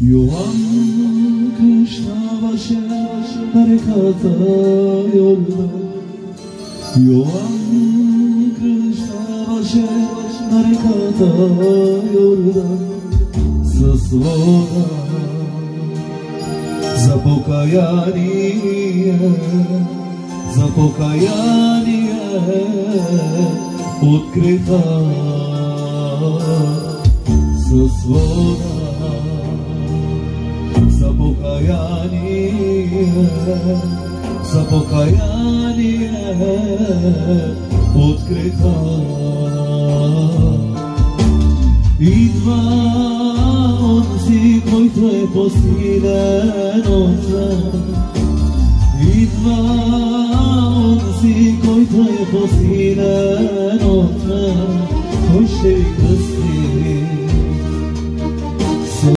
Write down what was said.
Yuvam kışla başı berkata yolda. Yuvam kışla başı berkata yolda. Zasvoda za pokajanje открита zasvoda za pokajanje открита. Идва онзи, който е посилен от мен. Идва онзи, който е посилен от мен. Той ще ви